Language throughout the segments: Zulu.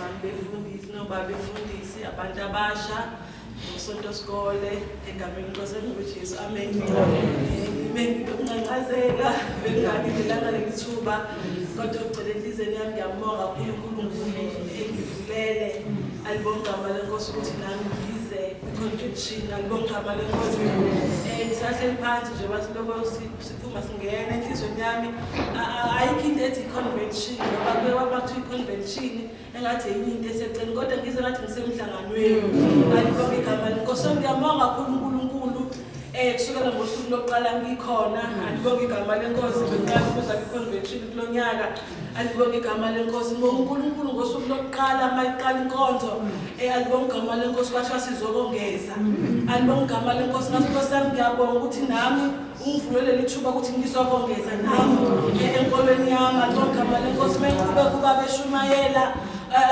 bami befundisi nobaba befundisi abantu abasha ngosonto skole egameni lenkosi uJesu amen. Benginqazela bengalindelanga lethuba kodwa ugcele inhlizweni yami ngiyambonga uNkulunkulu engivulele alibonga igama lenkosi ukuthi nami ngize contribution alibonga igama lenkosi ngisahleli phansi nje bathi lokho siphuma singena enhlizweni yami ayikho into ethi convention ngoba kwewabathi convention engathi yini eseceleni kodwa ngize ngathi ngisemhlanganweni alibonga igama lenkosi ngiyambonga uNkulunkulu kusukela ngosuku lokuqala ngikhona alibonga igama lenkosi ngiqala ukuza ku-convention kulonyaka alibonga igama lenkosi ngoNkulunkulu ngosuku lokuqala mayiqala inkonzo alibonga igama lenkosi kwathiwa sizokongeza alibonga igama lenkosi ngathi sami ngiyabonga ukuthi nami ungivulele lithuba ukuthi ngizokongeza nami enkolweni yami alibonga igama lenkosi mayikube kuba beshumayela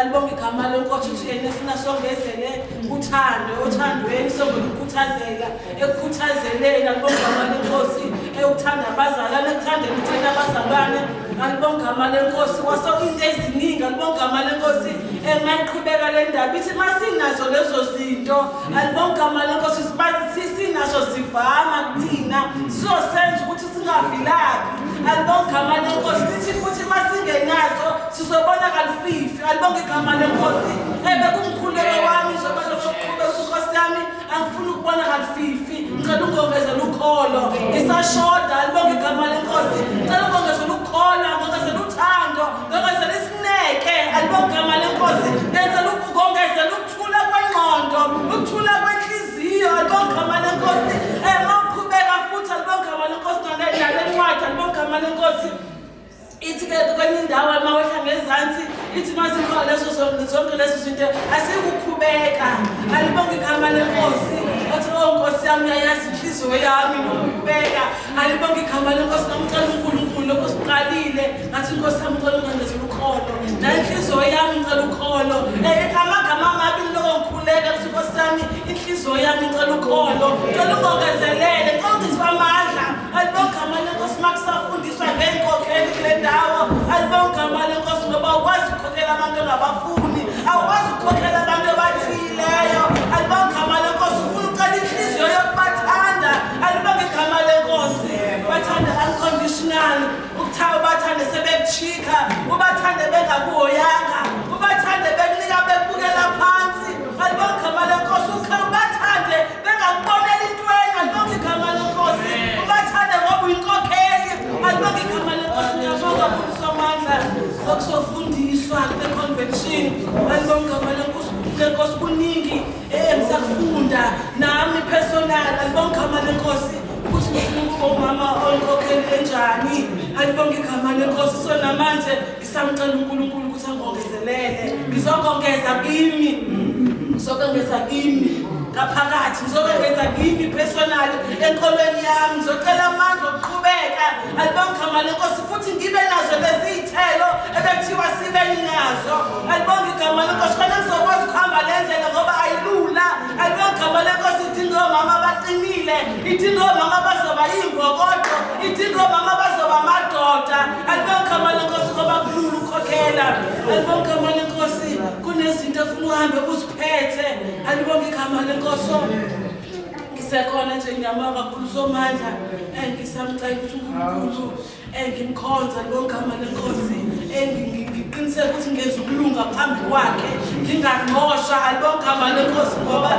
alibonga igama lenkosi ukuthi yena sina songezele uthando othandweni sokukhuthazela ekukhuthazeleni alibonga igama lenkosi ukuthanda abazalwane ekuthandeni uthanda abazalwane alibonga igama lenkosi kwaso into eziningi alibonga igama lenkosi mayiqhubeka le ndaba ithi masinazo lezo zinto alibonga igama lenkosi sinazo zivama kuthina sizosenza ukuthi singavilaphi alibonga igama lenkosi lithi futhi masingenazo sizobona kalififi alibonga igama lenkosi bekumkhuleko wami njengoba lokuqhubeka uNkosi yami angifuni ukubona kalififi ngicela ungongezele ukholo ngisashoda alibonga igama lenkosi ngicela ungongezele ukholo ngongezele uthando ngongezele isineke alibonga igama lenkosi ngenzela ukungongezela ukuthula kwengqondo ukuthula kwenhliziyo alibonga igama lenkosi mawuqhubeka futhi alibonga igama lenkosi ngendlela encwadi alibonga igama lenkosi ithi ke kwenye indawo mawehla ngezansi ithi masikhona lezo zonke lezo zinto asikukhubeka alibonga igama lenkosi athi Nkosi yami uyayazi inhliziyo yami nokukhubeka alibonga igama lenkosi ngicela uNkulunkulu lokho siqalile ngathi Nkosi yami ngicela ungenzele ukholo na inhliziyo yami ngicela ukholo amagama amabi lokho ngikhuleka ukuthi Nkosi yami inhliziyo yami ngicela ukholo ngicela ungongezelele ngicela ngizwe amandla alibonga igama lenkosi makusafundiswa ngenkokheli kule ndawo alibonga igama lenkosi ngoba ukwazi ukukhokhela abantu angabafuni awukwazi ukukhokhela abantu abathileyo alibonga igama lenkosi ufuna uqala inhliziyo yokubathanda alibonga igama lenkosi bathanda unconditional ukuthawa bathande sebekuchika ubathande bengakuhoyanga ubathande bekunika bekubukela phansi alibonga igama lenkosi ubathande bengakubonela intweni alibonga igama lenkosi ubathande ngoba uyinkokheli alibonga igama lenkosi ngiyabonga ukuthi amandla okusofundiswa kwe-convention alibonga igama lenkosi kuningi engisakufunda nami personal alibonga igama lenkosi ukuthi ngifuna ukuba umama onkokheli enjani alibonga igama lenkosi so namanje ngisamcela uNkulunkulu ukuthi angongezelele ngizokongeza kimi ngizokongeza kimi ngaphakathi ngizokwenza kimi personal enkolweni yami ngizocela amandla okuqhubeka alibonga igama lenkosi futhi ngibe nazo lezi zithelo ebekuthiwa sibe nazo alibonga igama lenkosi khona ngizokwazi ukuhamba le ndlela ngoba ayilula alibonga igama lenkosi idinga omama abaqinile idinga omama abazoba yimbokodo idinga omama abazoba amadoda alibonga igama lenkosi ngoba kulula ukukhokhela alibonga igama lenkosi kunezinto efuna uhambe uziphethe alibonga igama lenkosi ngisekhona nje ngiyabonga kakhulu somandla ngisamcela ukuthi uNkulunkulu ngimkhonza alibonga igama lenkosi ngiqiniseka ukuthi ngenza ukulunga phambi kwakhe ngingaqoshwa alibonga igama lenkosi ngoba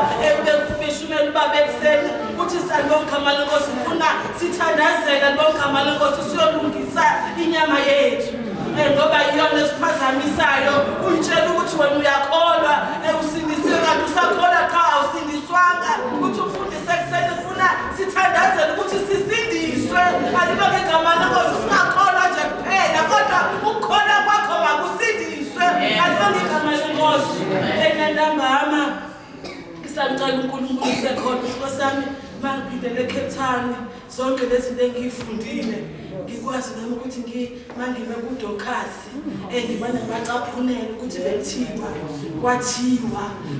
bekufishumela ubaba ekuseni ukuthi salibonga igama lenkosi ufuna sithandazela alibonga igama lenkosi siyolungisa inyama yethu ngoba iyona esiphazamisayo uyitshela ukuthi wena uyakholwa usindisiwe kanti usakholwa cha awusindiswanga ukuthi ufundise ekuseni ufuna sithandazele ukuthi sisindiswe alibonga igama lenkosi singakholwa nje kuphela kodwa ukukholwa kwakho makusindiswe alibonga igama lenkosi enantambama ngisamcela uNkulunkulu sekhona Nkosi yami mangiphindele eCape Town zonke lezi zinto engiyifundile ngikwazi nami ukuthi mangibe kuDokhasi ngibana ngacaphunela ukuthi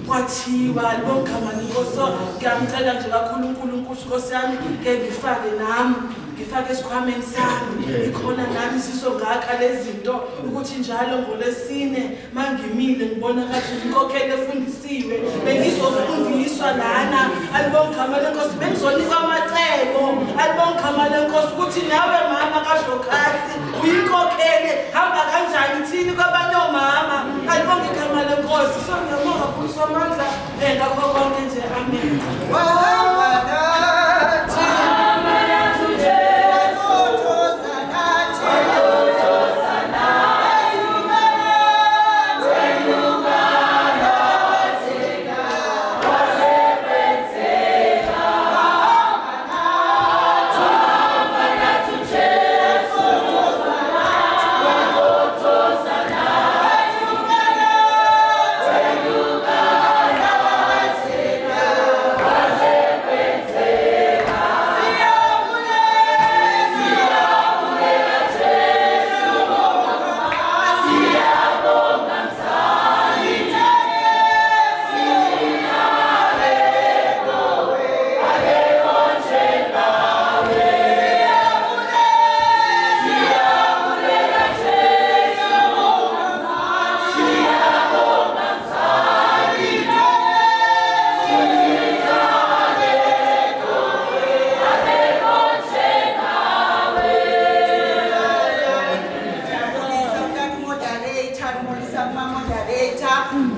kwathiwa alibonga igama lenkosi ngiyamcela nje kakhulu uNkulunkulu Nkosi yami ngifake nami ngifake esikhwameni sami ikhona nami sizongakha lezi zinto ukuthi njalo ngoLesine mangimile ngibona kahle inkokhelo efundisiwe bengizofundiswa lana alibonga igama leNkosi bengizonika amacebo alibonga igama leNkosi ukuthi nawe mama kaDlokati uyinkokhele hamba kanjani thini kwabanye omama alibonga igama leNkosi so ngiyabonga kakhulu somandla ngakho konke nje amen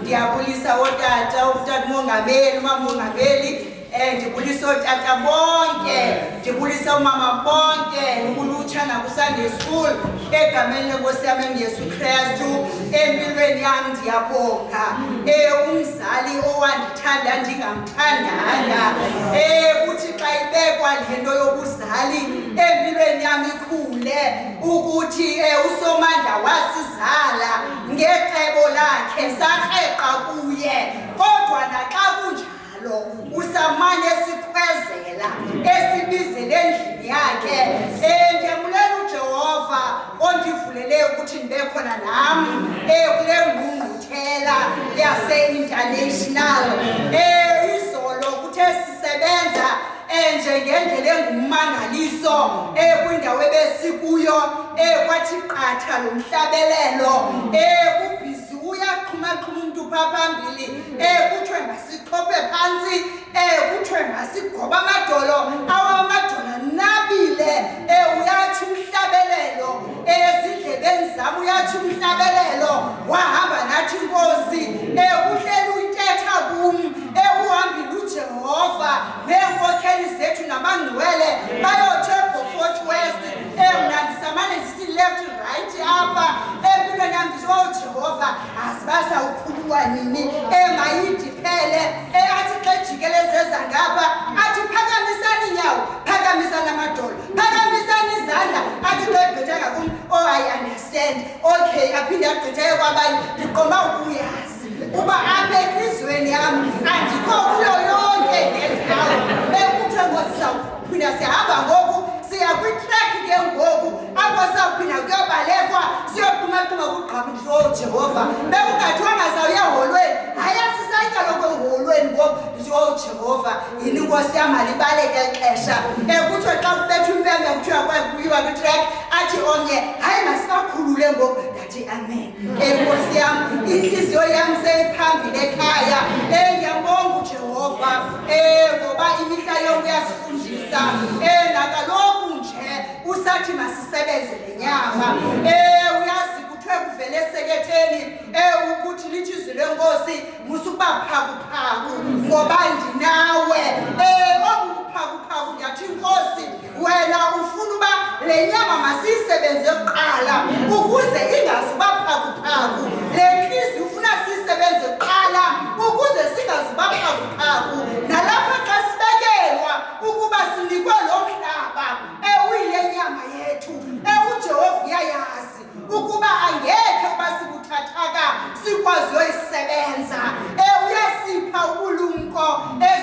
ndiyabulisa otata utata umongameli umamongameli ndibulisa otata bonke ndibulisa umama bonke ulutsha nakuSunday school egameni leNkosi yami uYesu Kristu empilweni yami ndiyabonga umzali owandithanda ndingamthandanga uthi xa ibekwa lento yobuzali empilweni yami ikhule ukuthi uSomandla wasizala ngecebo lakhe sarheqa kuye kodwa naxa kunjalo usamane sikhwezela esibizele endlini yakhe ndiyabulela uJehova ondivulele ukuthi ndibe khona nami kule ngqungquthela yase-international izolo kuthe sisebenza njengendlela engummangaliso kwindawo ebesikuyo kwathi qatha lo mhlabelelo kubhizi uyaqhumaqhuma umuntu phaa phambili kuthiwe masixhophe phantsi kuthiwe masigoba amadolo amadolo nabile uyathi umhlabelelo ezindlebeni zami uyathi umhlabelelo wahamba nathi inkosi kuhleli uyintetha kum uhambile uJehova neenkokheli zethu nabangcwele bayothe eBeaufort West mna ndisamane ndisithi left right apha empilweni yam ndithi Jehova asibasawukhululwa nini mayidiphele athi xa jikelezeza ngapha athi phakamisani inyawo phakamisani amadolo phakamisani izandla athi xa egqitheka kum I understand okay aphinde agqitheke kwabanye ndiqoma ukuyazi uba apha enhliziyweni yam andikho kuyo yonke ngendawo bekuthiwe ngosizawuphinda sihamba ngoku siya kwitrack ke ngoku apho sawuphinda kuyobalekwa siyoqhumaqhuma kugqaba ndithi Jehova bekungathiwanga sawuye eholweni hayi asisayika lokho eholweni ngoku ndithi Jehova yini inkosi yam alibaleke xesha kuthiwe xa kubetha umpembe kuthiwa kuyiwa kwitrack athi omnye hayi masikakhulule ngoku ndathi amen nkosi yam inhliziyo yam seyiphambili ekhaya ndiyambonga uJehova ngoba imihla yonke uyasifundisa nakaloku nje usathi masisebenze lenyama uyazi kuthiwe kuvele eseketheni ukuthi lithizwe lenkosi musukuba phakuphaku ngoba ndinawe obuphaku ndiyathi inkosi wena ufuna uba le nyama masiyisebenze kuqala ukuze ingazuba phakuphaku le nhliziyo ufuna siyisebenze kuqala ukuze singazuba phakuphaku nalapha xa sibekelwa ukuba sinikwe lo mhlaba uyile nyama yethu uJehova uyayazi ukuba angekhe uba sikuthathaka sikwazi uyoyisebenza uyasipha ubulumko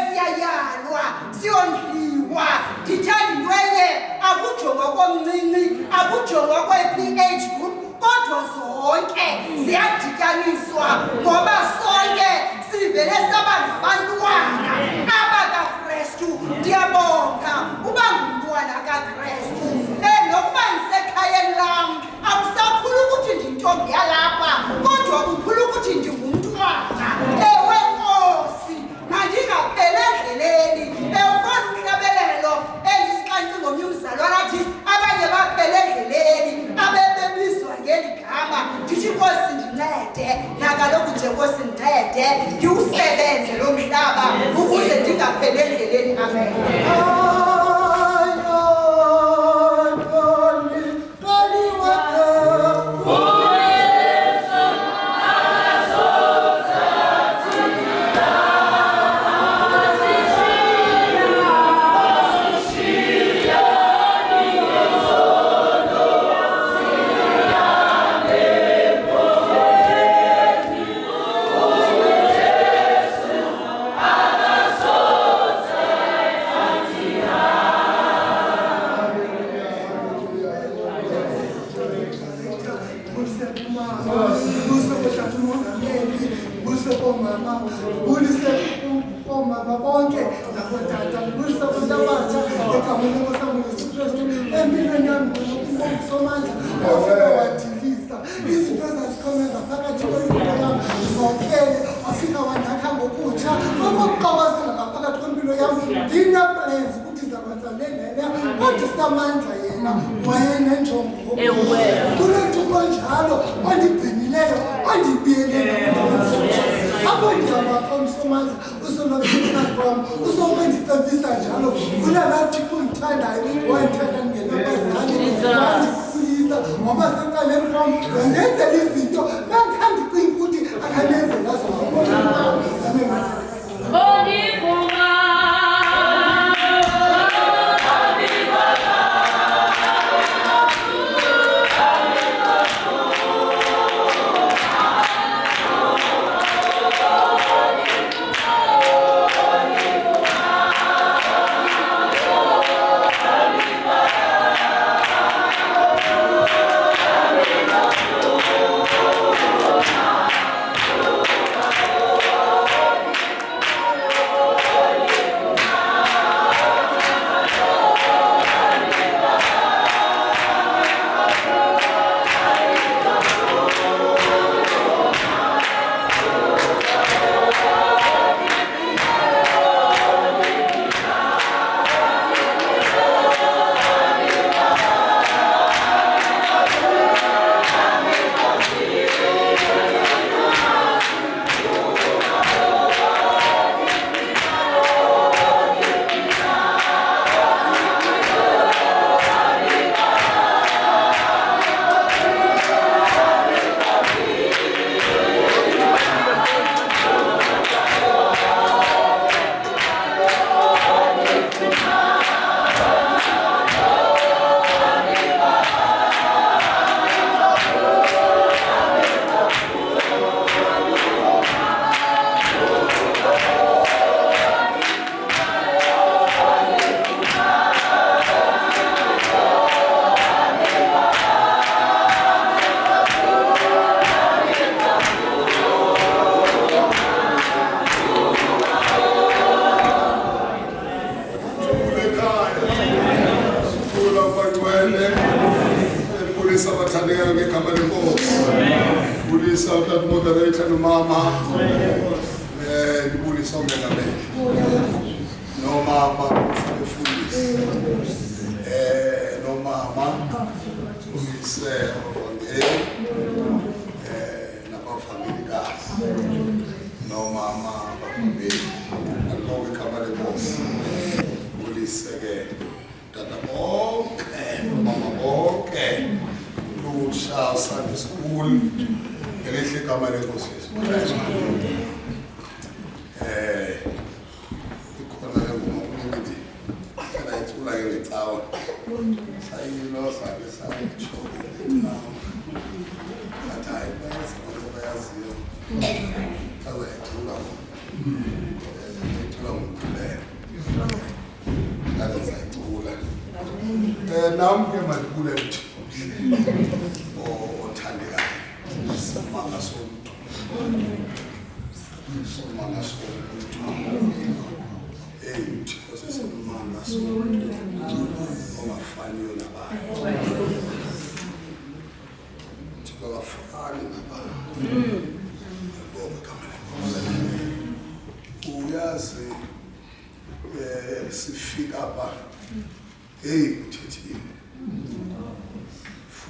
siyayalwa siyondliwa ndithanda intwenye akujongwa komncinci akujongwa kwe-PH group kodwa zonke ziyadityaniswa ngoba sonke sivele saba ngabantwana abakaKrestu ndiyabonga uba ngumntwana kaKrestu nakaloku nje Nkosi ndincede ngiwusebenze lo mhlaba ukuze ndingapheli endleleni. Amen.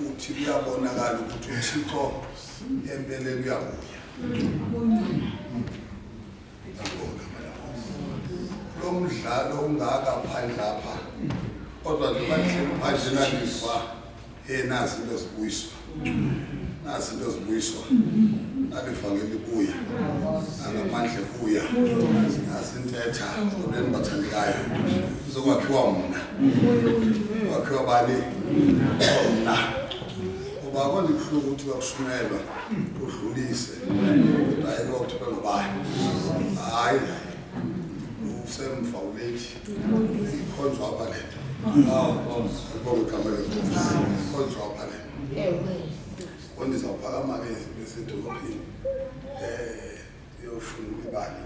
futhi kuyabonakala ukuthi uThixo empeleni uyabuya Lo mdlalo ungaka phandle lapha. Kodwa nje bahleli phandle nalizwa nazi into zibuyiswa. Nazi into zibuyiswa. Nalivangeli buya. Angamandla buya. Nazi intetha leni bathandekayo. Uzokwakhiwa mina. Wakhiwa bani? Mina. Ngoba konke kuhluka ukuthi bakushunyelwa udlulise. Hayi lokuthola ngobani. Hayi. Usemva ulethi. Ikhonjwa apha lento. Bonke kamele ikhonjwa apha lento. Konke izawuphakama ke besedolophini. Yofuna imibani.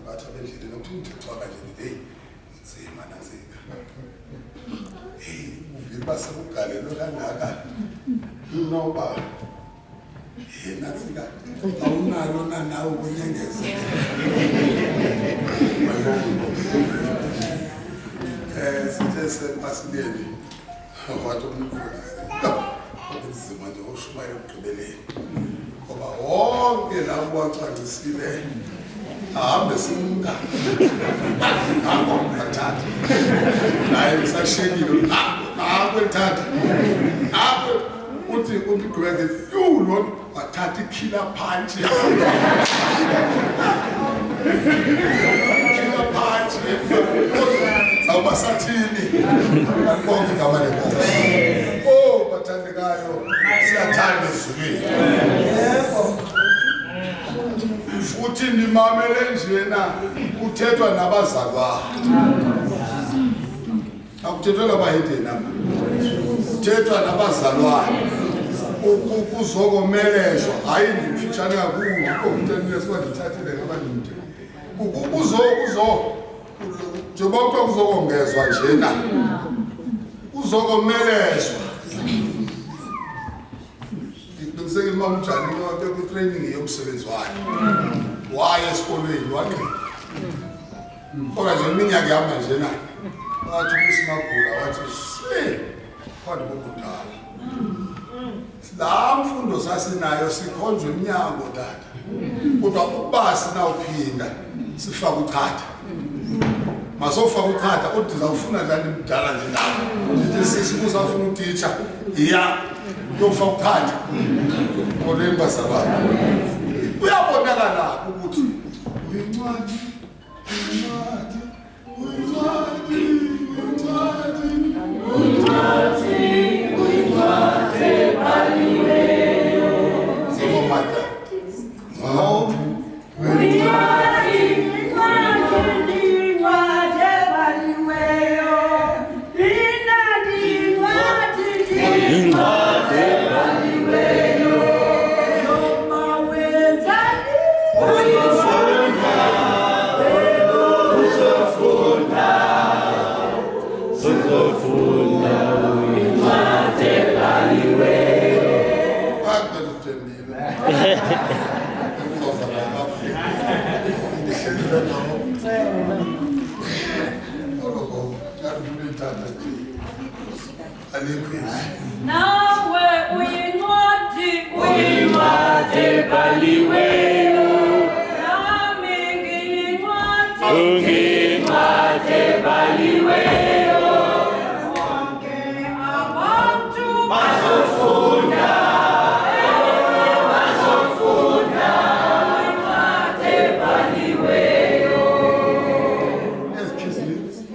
Bathi abendlini nokuthi uthixwa kanje hey nzima nanzika. Uvile basebugalelo kangaka. Unoba nanzika awunalo nawe ukunyengeza. Sithe sepasileni wathi umkhulu nzima nje ushumayela ukugqibeleni ngoba wonke labo wacwangisile ahambe simka ngakho bathatha naye usashekile ngakho ethatha ngakho uthi gqibeke lo wathatha ikhila punch ikhila punch awubasathini bonke igama lenkosi bathandekayo siyathanda ezulwini yebo futhi nimamele njena kuthethwa nabazalwane akuthethwa nabahede nami kuthethwa nabazalwane ukuzokomelezwa hayi ndifitshane kakhulu ngokutheni esikwandithathile ngabantu njengoba kuthiwa kuzokongezwa njena kuzokomelezwa ngiqiniseke uma umjani yonke kwi-training yomsebenzi wakhe waye esikolweni waqina kodwa nje iminyaka ihamba njena wathi uSimagula wathi khona bokudala la mfundo sasinayo sikhonjwe eminyango tata kodwa ukuba sinawuphinda sifaka uchatha masofaka uchatha kodwa uzawufuna njani mdala nje nawe nje sisibuzafuna utitsha ya yofaka uchatha koleni basabana uyabonakala ukuthi uyincwadi nawe uyincwadi ebhaliweyo nami ngiyincwadi ebhaliweyo wonke abantu bazofunda incwadi ebhaliweyo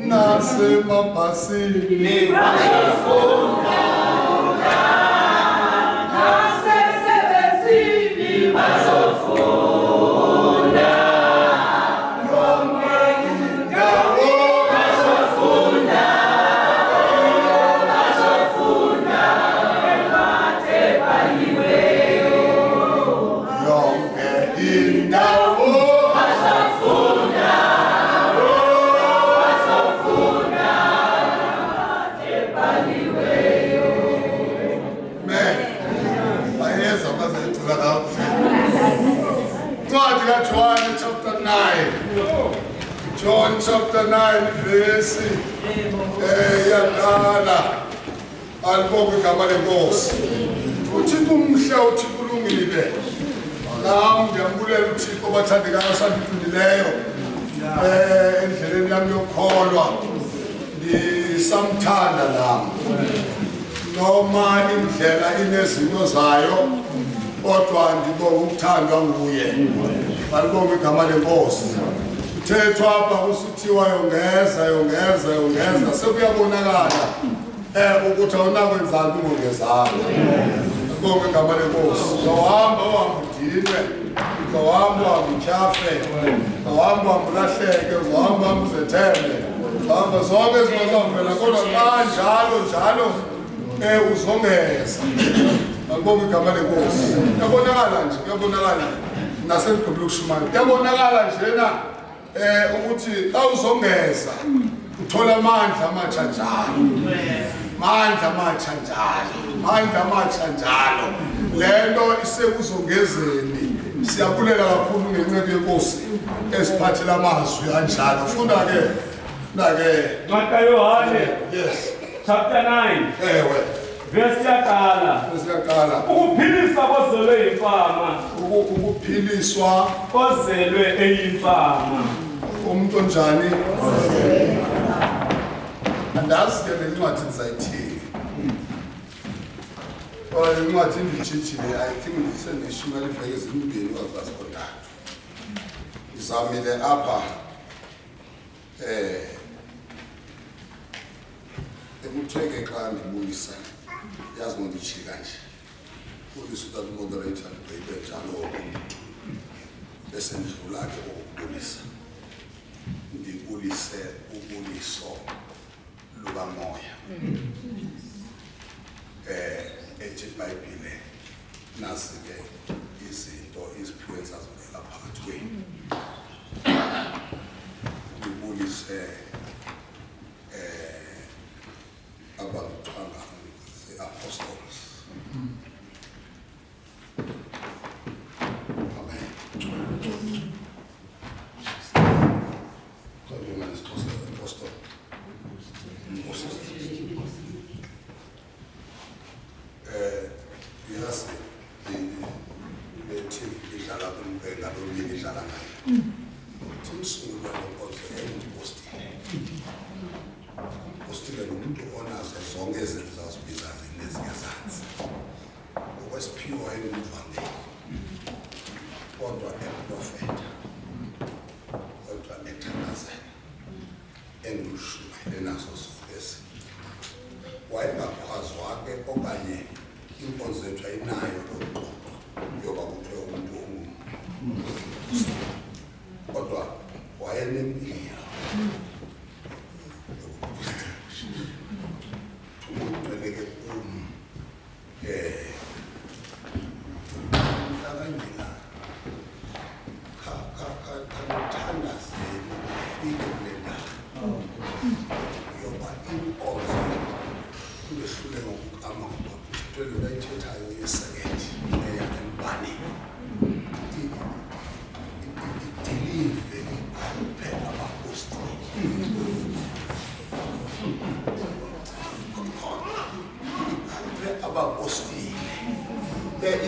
nasemabhasini bazofunda nasesebenzini bazofunda yonke indawo bazofunda incwadi ebhaliweyo yonke indawo bazofunda John chapter 9. John chapter 9 verse yaqala alibonke igama lenkosi uthi kumhle uthi kulungile Nami ngiyambulela uThixo obathandekayo sandiphilileyo endleleni yami yokukholwa ngisamthanda nami noma indlela inezinto zayo kodwa ngibonga ukuthandwa nguye balibonga igama lenkosi kuthethwa apha kusithiwa yongeza sekuyabonakala ukuthi awunakwenzani ungongezanga bonke igama lenkosi zawuhamba udinwe zawuhamba utyhafe zawuhamba ulahleke zawuhamba uzethembe zawuhamba zonke ezingazavela kodwa kanjalo uzongeza bonke igama lenkosi kuyabonakala naselidobile ukushumana kuyabonakala njena ukuthi xa uzongeza uthola amandla amatsha njalo mandla amatsha njalo lento isekuzongezeni siyabulela kakhulu ngenceku yenkosi esiphathela amazwi anjalo funda-ke Ncwadi kaYohane yes chapter 9 ewe verse yaqala ukuphilisa kozelwe yimfama ukuphiliswa kozelwe eyimfama umuntu onjani andazi-ke le ncwadi ndizayithini kodwa le ncwadi nditshitshile I think ndisendishumela iveki ezimbini kwazikontathu ndizamile apha ekutheke xa ndibulisa yazi ngonditshika nje ubulisa utatmoderator ndibheke njalo bese ndidlula-ke ukubulisa ndibulise ubuliso lukamoya ethi iBhayibhile nazi-ke izinto iziphiwo ezazivela phakathi kwenu ngibulise abakuthiwa the-apostles amen yazi le-TV idlala ngalomini idlala nayo uthi umsunguli walonkonzo postile nomuntu onazo zonke ezinto zazibiza nezingezansi okwesiphiwo engumvangeli kodwa eprofeta kodwa ethandazela engumshumayeli nazo zonke ezinto wayengakhwazwa-ke okanye inkonzo yethu ayinayo lo yoba kuthiwe umuntu kodwa wayenempilo umuntu-eleke akangela kanothandazeni ufike kule ndawo yoba inkonzo ulehlule ngokukama ngoba umthetho lona ayithethayo yesekendi eyakembani idilive ikhuphe abapostoli ikhuphe abapostoli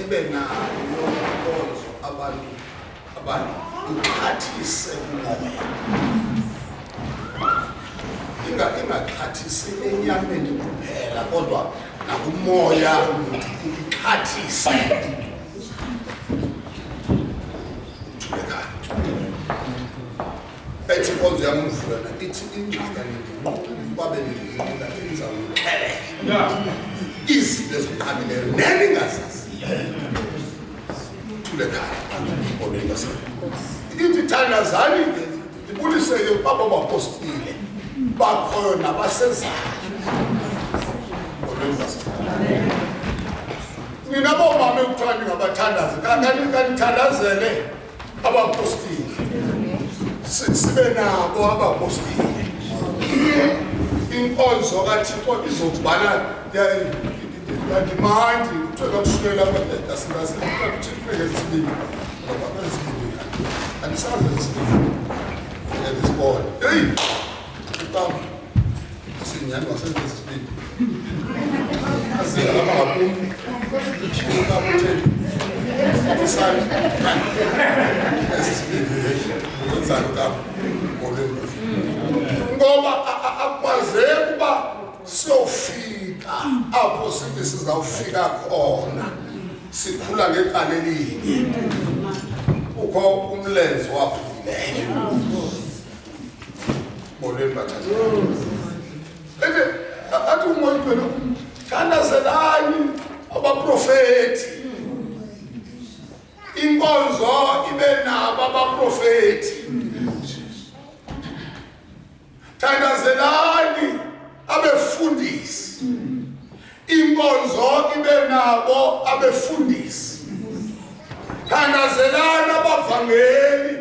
ibe nayo inkonzo abantu ixhathise umoya ingaxhathisi enyameni kuphela kodwa nakumoya ixhathise ethi inkonzo yami umvulana ithi ingxakani babe nilila elizawuxelela izinto eziqhamileyo neningazaziyo thulekhaya ithi thandazani-ke ibulise-ke babo bapostile bakhoyo nabasezayo nina bomama ekuthiwa ningabathandazi kanithandazele abapostile sibe nabo abapostile inkonzo kaThixo izobhala yadimandi kuthiwa kusukela asibili andisazi esibili ezisibona heyi uqamba asinyani wasesibili asingabangapumi uqabutheni isandla esibhekile wenzani kabi ngoba akwazeki uba siyofika apho sithi sizawufika khona sikhula ngecala elinye ukho umlenze waphumileyo molweni bathatha athi umoya kwenu thandazelani abaprofeti inkonzo ibe nabo abaprofeti thandazelani abefundisi inkonzo ibe nabo abefundisi thandazelani abavangeli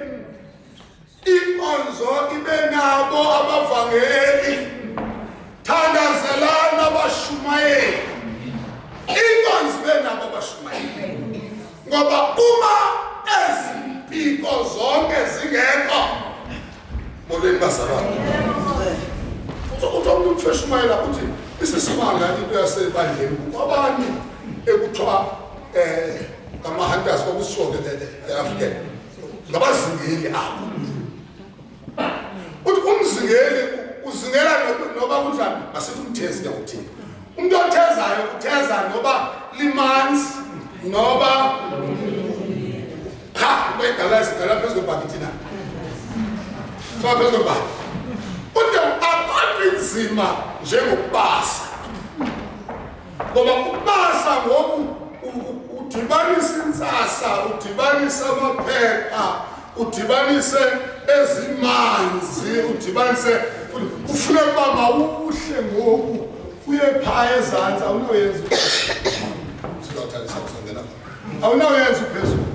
inkonzo ibe nabo abavangeli thandazelani abashumayeli inkonzo ibe nabo abashumayeli ngoba uma ezimpiko zonke zingekho molweni bazalwane umuntu umfeshumayela uthi isisimanga into yasebandleni kwabanye ekuthiwa ngama-hunters kwakusishoke e-African ngabazingeli abo uthi umzingeli uzingela noba kunjani masithi umthezi yakuthini umuntu othezayo utheza noba limanzi noba begala phezu kwebhakiti na soba phezu kwebhakiti uthi akukho inzima njengokubasa ngoba ukubasa ngoku udibanisa intsasa udibanisa amaphepha udibanise ezimanzi udibanise ufuna uba mawuhle ngoku uye phaya ezantsi awunoyenza awunoyenza uphezulu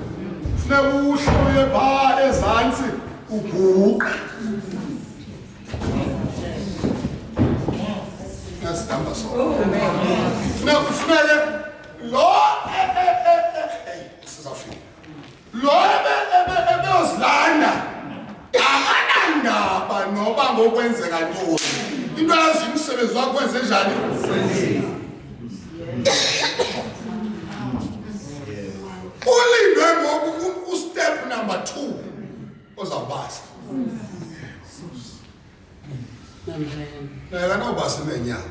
ufuna uhle uye phaya ezantsi uguqe nasihamba sona kufuneke lo sizafika lo ebeyozilanda akanandaba noba ngokwenzeka ntoni into yazi umsebenzi wakho wenze njani ulindwe ngoku ustep number 2 ozawubasa naye kanobasa nenyanga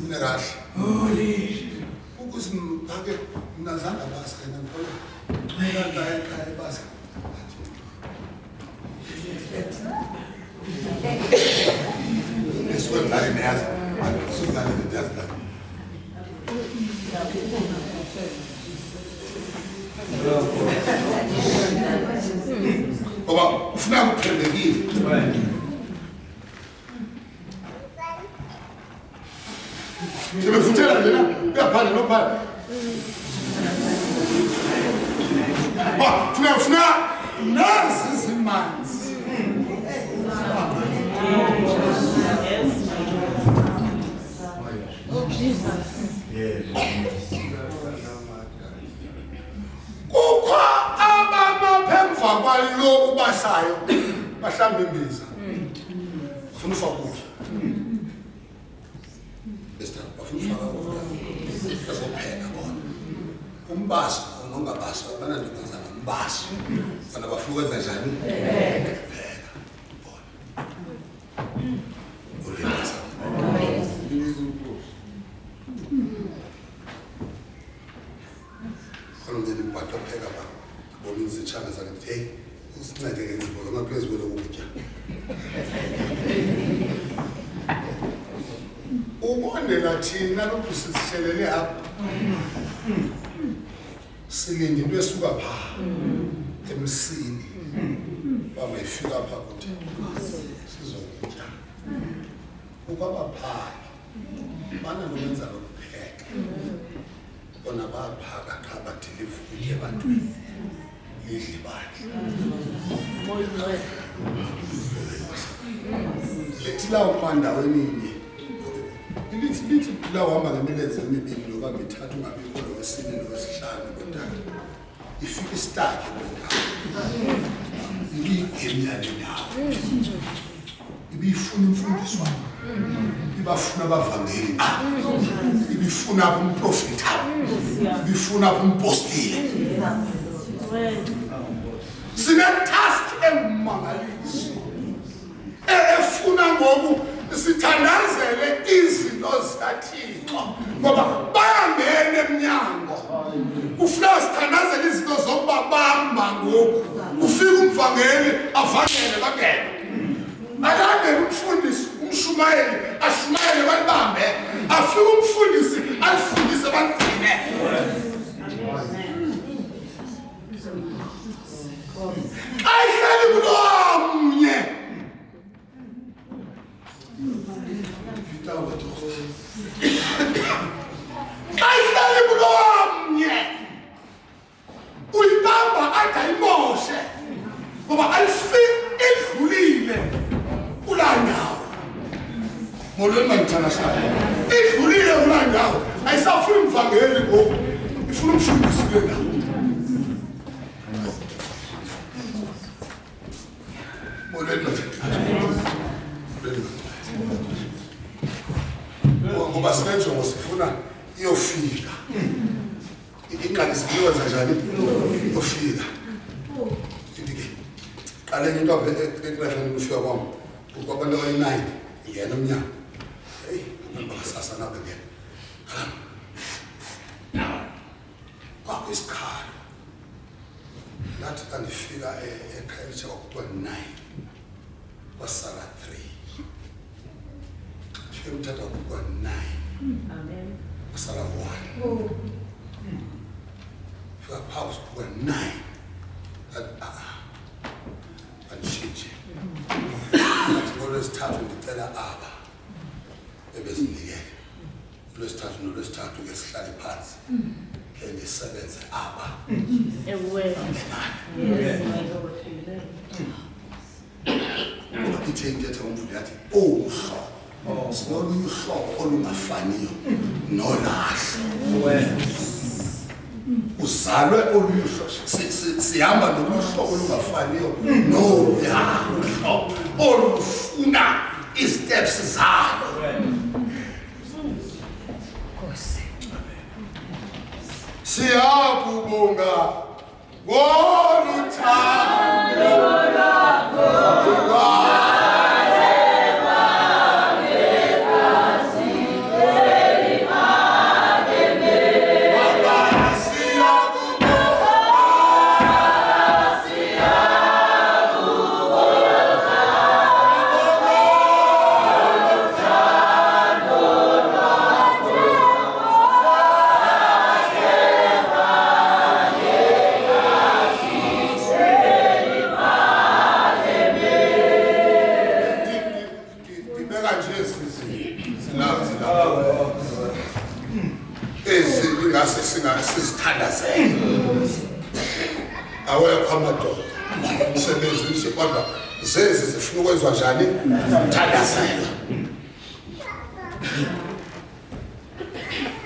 nekahle ukuze mphake mnazanda basa yena ngikhola ekhaya basa esikwendlale neyazi sudlale neyazi la ngoba ufuna kuphembekile sebefuthela njena uyaphandle nophandle funa nazi izimanzi kukho abamapha kwalo ubasayo bahlamba imbiza ufuna ufaka ukudla azopheka bona umbaso nongabaso bana ndikwenza nombaso bana bafuna ukwenza njani pheka bona ulibasa kolomeni mpatho pheka ba bona izitshana zakithi hey usincede ngezibona ngaphezulu kokutya ubondela thina lokhu sisihlelele apha silinde into esuka phaa emsini bamayifika apha kuthi sizokutya ukwabaphaa bana nokwenza lokupheka bona baphaka qha badilivule ebantwini lidle badle lethi lawo mandaweni inye lithi lawo hamba ngemilenze emibili noba mithathu ungabikho lowesine nowesihlanu kodwa ifika isitaki kwendawo ibiyigemi yale ndawo ibiyifuna imfundiswano ibafuna abavangeli ibifuna umprofeti ibifuna umpostile sine-task engumangalisi efuna ngoku sithandazele izinto zikaThixo ngoba bayangena emnyango kufuneka sithandazele izinto zokuba bamba ngoku ufika umvangeli avangele bangene alandele umfundisi umshumayeli ashumayele balibambe afike umfundisi alifundise balifine ayihlali kulomnye ayihlali kulomnye uyibamba adayimoshe ngoba alifike idlulile kulaa ndawo molweni bangithanashaya idlulile kulaa ndawo ayisafuni umvangeli ngoku ifuna umfundisi kule ndawo molweni ngoba sinenjongo sifuna iyofika ingxaki sikwenza njani iyofika qaleni into ekrefeni ukufika kwam kwabantu abayi-9 ngena emnyango heyi abantu bakasasa nabo ngena kwakho isikhalo ndathi xa ndifika ekhayelitsha kwakuthiwa 9 kwasala 3 ndifike mthatha kwakuthiwa 9 kwasala 1 fika phaa kwakuthiwa 9 andishintshe athi ngolwesithathu ndicela aba ebezinikele ulwesithathu nolwesithathu ke sihlale phansi ke ndisebenze aba ithe intetha umfundi yathi sinolunye uhlobo olungafaniyo nolahlo uzalwe olunye sihamba noluhlobo olungafaniyo noluya uhlobo olufuna isteps zalo siyakubonga ngoluthando lwakho sizithandazele awekho amadoda umsebenzi nje kodwa zezi zifuna ukwenziwa njani thandazela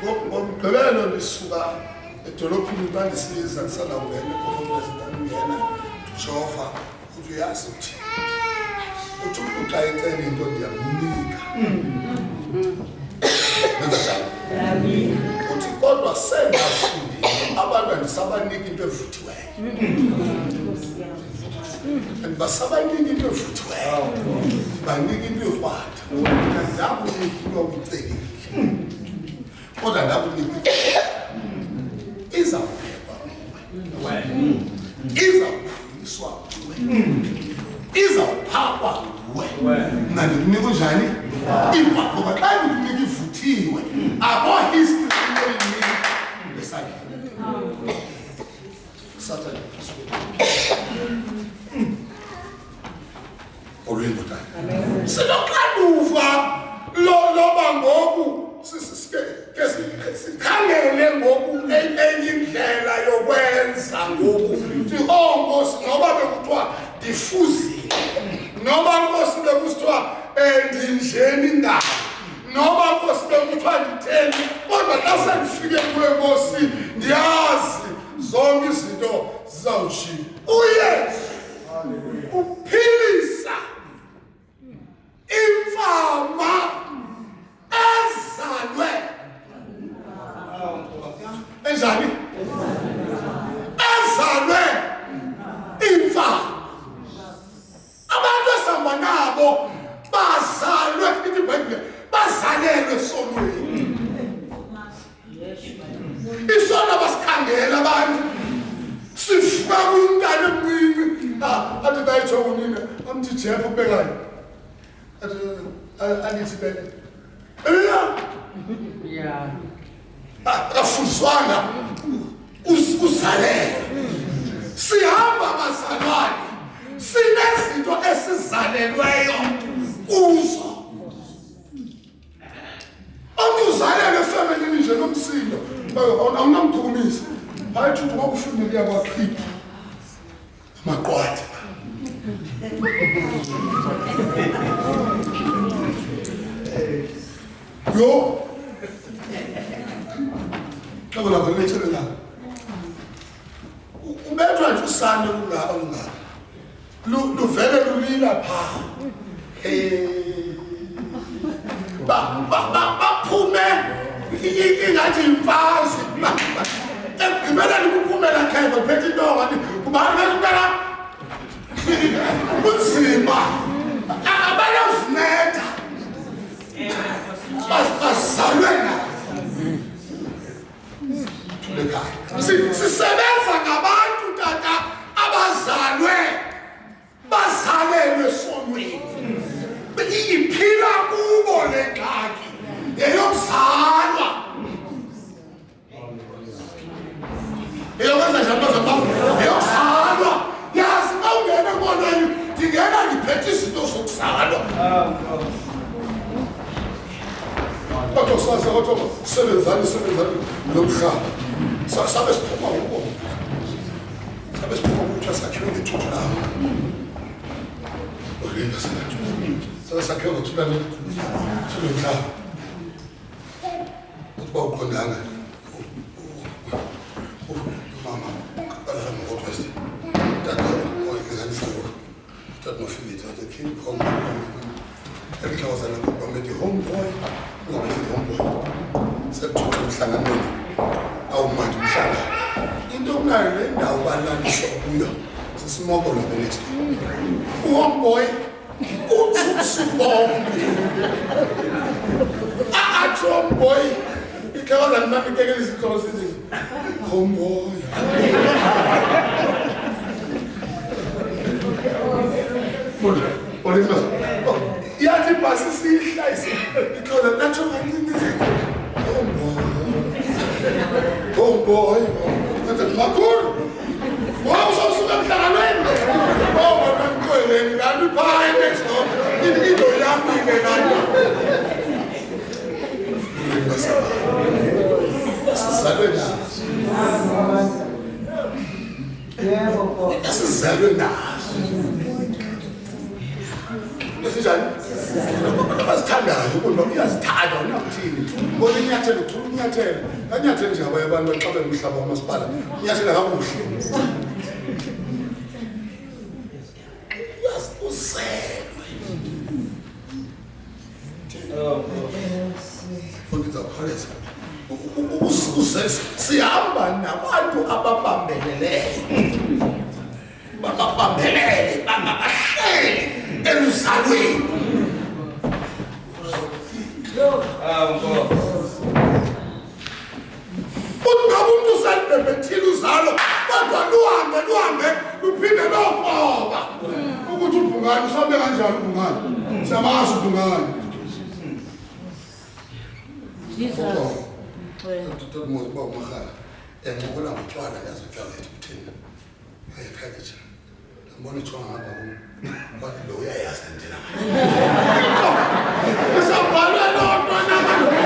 ngomgqibelo ndisuka edolophini xa ndisiza ndisanda ungena ungena jova uthi uyazi uthi umntu xa ecela into ndiyamnika uthi kodwa sengafundile abantu andisabanika into evuthiweyo andibasabanika into evuthiweyo ndibanika into ekrwada ndakunika into oyicelile kodwa ndakunika izawuphekwa nguwe izawuphuliswa nguwe izawuphakwa nguwe mna ndikunika njani imva ngoba xa ndikunika ivuthiwe akho history oyinika esandleni Satan olwendodana sinoxanduva loba ngoku sikhangele ngoku enye indlela yokwenza ngoku Nkosi noba bekuthiwa ndifuzile noba Nkosi bekuthiwa ndinjeni ndawo noba Nkosi bekuthiwa nditheni kodwa xa sendifike kuwe Nkosi ndiyazi zonke izinto zizawutshintsha uYesu uphilisa imfama babo bazalwe ithi iBhayibhile bazalelwe esonweni. Isono basikhangela abantu sifaka umntana emncane athi bayitsho kunina amthi Jeff ubekani athi anithi bene yeah afuzwana uzalele sihamba bazalwane sinezinto esizalelweyo kuzo Omuzalele feminine nje nomsindo awunamdukumisa hayi ukuthi ngokufuna kuya kwakhipha amaqwathi yo kabula kolethele la ubethwa nje usana olungaka luvele lulila pha baphume ingathi imfazwe ekugqibeleni kuphumela kheva phethe intonga nti ubani umntana kunzima abanozinceda bazalwe sisebenza ngabantu tata abazalwe bazalelwe esonweni iphila kubo le ngxaki yeyokuzalwa eyokwenza njani bazababa yeyokuzalwa yazi xa ungena emonweni ndingena ndiphethe izinto zokuzalwa kodwa sasa kodwa sebenzani nomhlaba sabe siphuma ngobomi sabe siphuma ukuthi sakhiwe ngethuthu lawo olinda senathu sakhiwe ngethuthu lawo nomhlaba ukuba uqondanga mama kalama kodwa sithi tata oyingani sakho tata nofimita the king home ekhawuza nakubamba the homeboy ngoba the homeboy sephethe umhlanganweni awumanje umhlanga into okunayo le ndawo balandiswa kuyo sisimoko lo next homeboy utsubombe homeboy ikhawuza nami tekele izinto sithi homeboy Olima yathi basisihlayise because nacho kanini homeboy makuru wow sosuka emhlanganweni babankweleni kanti phaa next door into yami ngenanto sizalwe nazo sizalwe nazo Nesijani abazithandayo ubona uyazithanda unakuthini bona inyathelo uthula unyathelo kanyathelo nje abaye abantu baxabela umhlaba wamasipala inyathelo kakuhle uzelwe sihamba nabantu ababambeleleyo babambelele bangabahleli eluzalweni umuntu usalibhebhethile uzalo kodwa luhambe luphinde loqoba ukuthi ubhungane usambe kanjani ubhungane siyamazi ubhungane Tudo bom, Mahara. Ngokula ngotshwala yazotshwala ethu kuthina. Ayikhathi. Ngibona itshwala ngapha kwathi lo uyayazi ndina. Usabhalwe lonto namanje.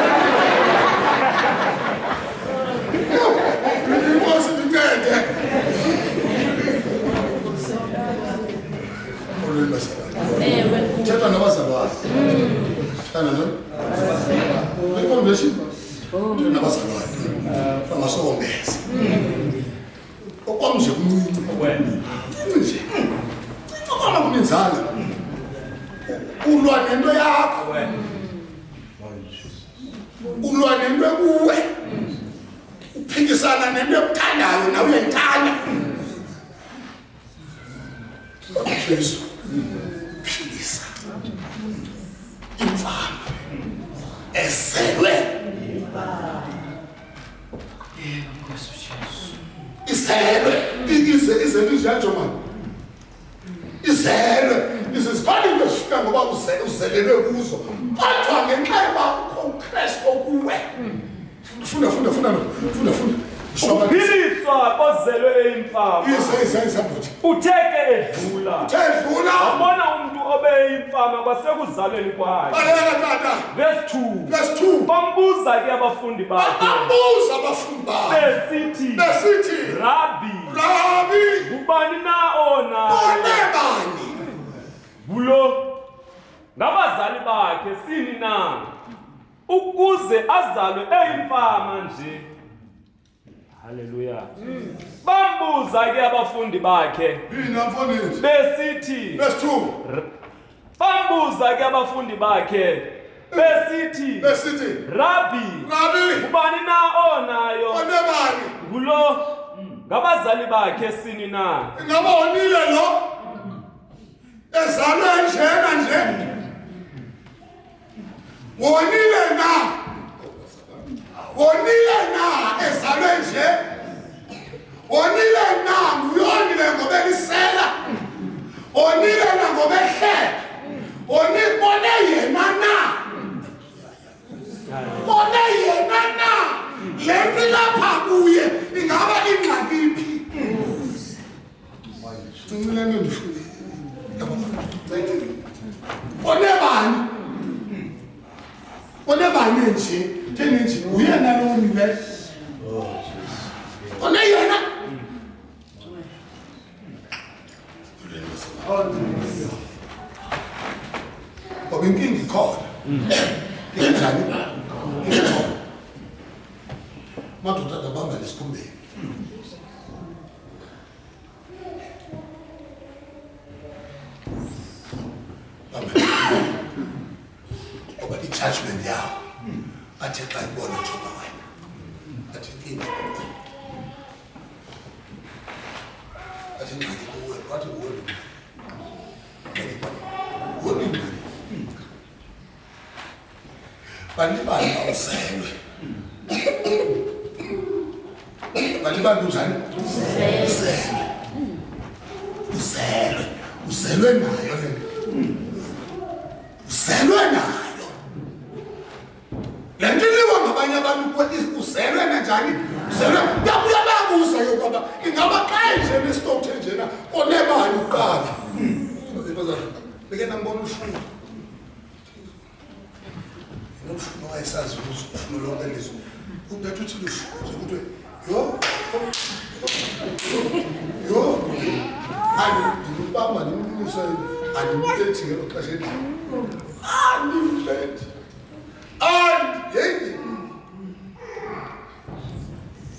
Ngibose ngicede. Olwela sala. Thetha nabazalwane. Thana no? Conversation. Nabazalwane bamasombeza okwamje kumncinci nje ngoba kuninzana ulwa nento yakho ulwa nento kuwe uphikisana nento ekuthandayo nawe uyayithanda Jesu philisa Imfama ezelwe izelwe izelwe njalo manje izelwe izizibani ngeshika ngoba uzelelwe kuzo kodwa ngenxa yoba uKristu okuwe funda Uphiliswa kozelwe eyimfama. Utheke edlula. Wabona umuntu obeyimfama kwasekuzalweni kwakhe. Verse 2. Bambuza ke abafundi bakhe. Besithi, Rabbi, ubani na ona? Bulo nabazali bakhe sini na ukuze azalwe eyimfama nje. Hallelujah. Bambuza ke abafundi bakhe. Besithi. Verse 2. Bambuza ke abafundi bakhe. Besithi. Rabbi. Ubani na onayo? Kulo ngabazali bakhe sini na. Ingaba onile lo? Ezalwe nje. Wonile na ezalwe nje. Wonile na uyonile ngoba elisela. Wonile na ngoba ehleka. Onibone yena na. Bone yena na. Lento lapha kuye ingaba ingxaki iphi? Ngicela ndifune. Onebani nje nje uyena lo nile oneyena obinkingi ikhona njani madoda abamba lesikhumbeni oba i-judgment yawo athe xa ibona njengoba wena athi inkinga athi ingxaki kuwe wathi uwena balibali awuzelwe balibali unjani uzelwe nayo le uzelwe nayo le nto iliwa ngabanye abantu uzelwe nanjani uzelwe yabuya babuza yokuba ingaba xa enjena esitokhi enjena konebani uqala beke nambona ushuna nomfuno wayesazi ufuna lonke lizwe ubethu uthi lushuna ukuthi yo andibamba nimuse andimthethi ngelo xesha endini andimthethi yeyi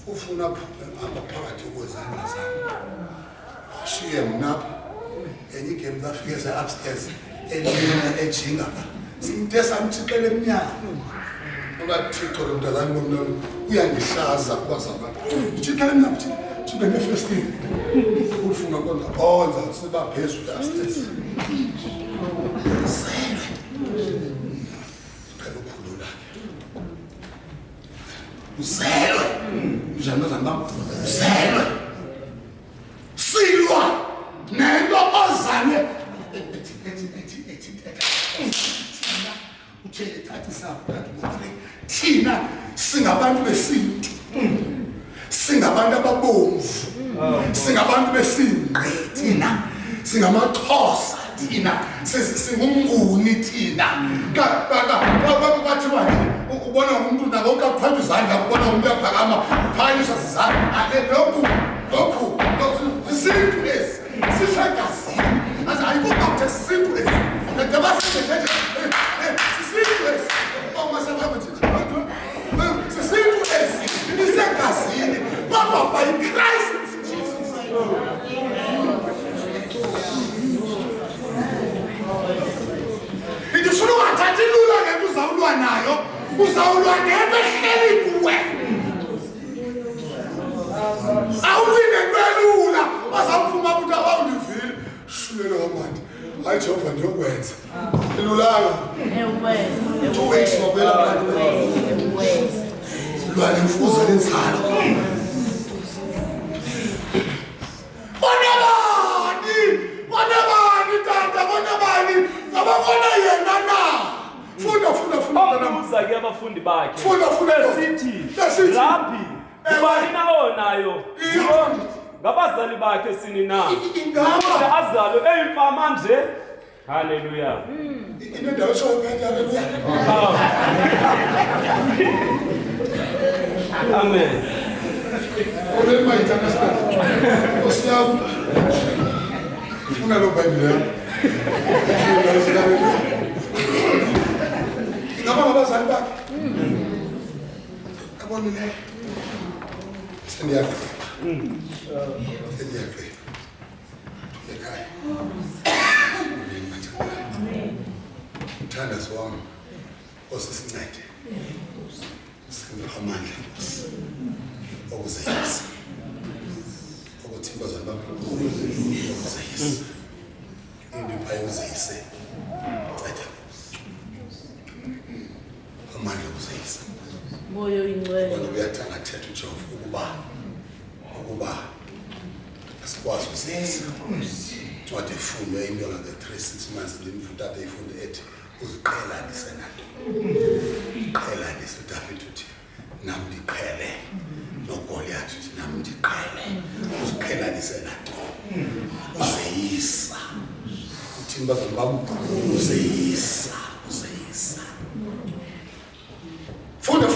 ufuna apha phakathi kwezandla zami ashiye mnapha enye igame zafike se-upstairs elina ejinga pha simde samthixele emnyango oba thixo lo mntazane bomnalo uyandihlaza kubazabantu thixele emnyango thixo nefestini ufuna kodwa onza siba phezulu upstairs uzelwe njani zambamba uzelwe silwa nento ozalwe thina singabantu besintu singabantu ababomvu singabantu besingqi thina singamaXhosa thina singumnguni thina kwathiwa ubona umuntu nabonke aphatha izandla ubona umuntu uyaphakama uphakanyiswa zizandla lokhu isintu esi sishegazini aze ayikubakuthe sisintu esi ndebaseesintu esi sisintu esi isegazini kodwa by Christ Jesus. Ndifuna ungathathi lula ngento uzawulwa nayo uzawulwa ngento ehleli kuwe awulwi nento elula bazawuphuma ukuthi awawundivile Ushulelo ngamanje. Hayi Jehova ndiyokwenza. Ilulanga. 2 weeks ngobela abantu. Lwane mfuzo lenzalo. Bonabani tata, bonabani. Ngabona yena na. Funda. Ombuza ke abafundi bakhe. Funda. Besithi, Rabbi, ubani na onayo? Ngabazali bakhe sini na. Ingaba azalo eyimfama nje. Hallelujah. Inendawo shophethe hallelujah. Amen. Ole my understand. Osiyabu. Funa lo Bible yakho. Ngaba ngabazali bakhe. Abonile. Sendiyaqe. Ekhaya. Mthandazi wami osisincede. Singapha amandla okuzeyisa. Ukuthi bazali bakho okuzeyisa. Indipha yokuzeyisa. Nceda. Amandla okuzeyisa. Moyo ingcwele. Bona uyathanda thetha uJehova ukuba asikwazi ukuzeyisa. Ncwadi efundwe into ngale 3-6 months lemfundo ade ifunde ethi uziqhelanise nato. Qhelanise uDavid uthi nami ndiqhele noGoliath uthi nami ndiqhele. Uziqhelanise nato. Uzeyisa. Uthini bazali bami uzeyisa. Funda.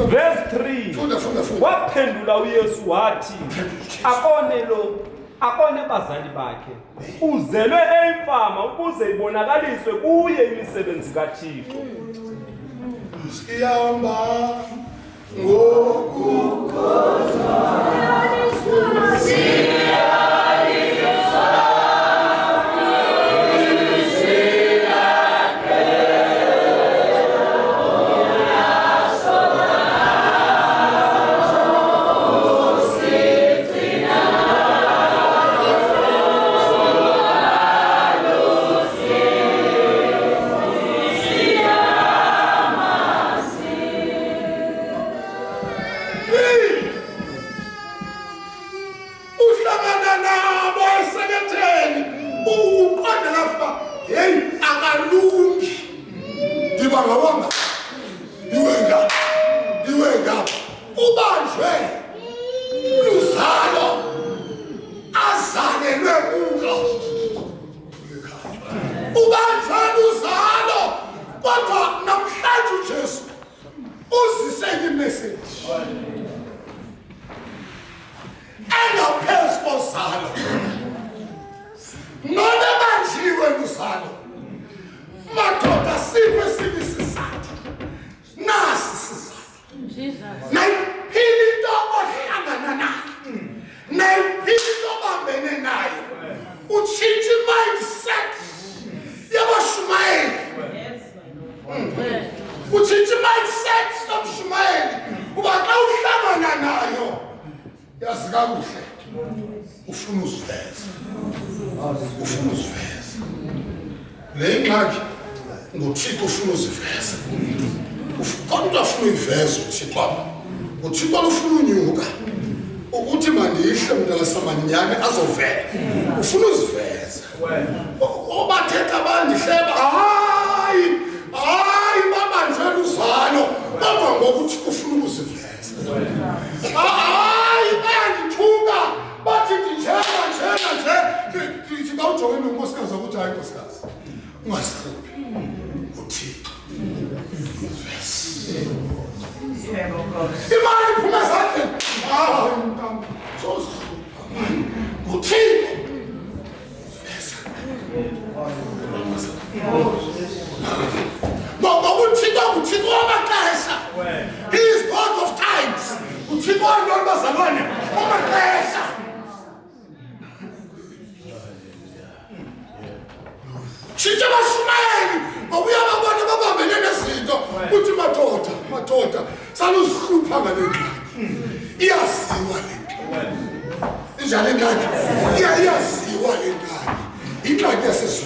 Verse 3. Funda. Waphendula uYesu wathi, akone bazali bakhe. Uzelwe eyimfama ukuze ibonakaliswe kuye imisebenzi kaThixo. Siyamba ngokukholwa.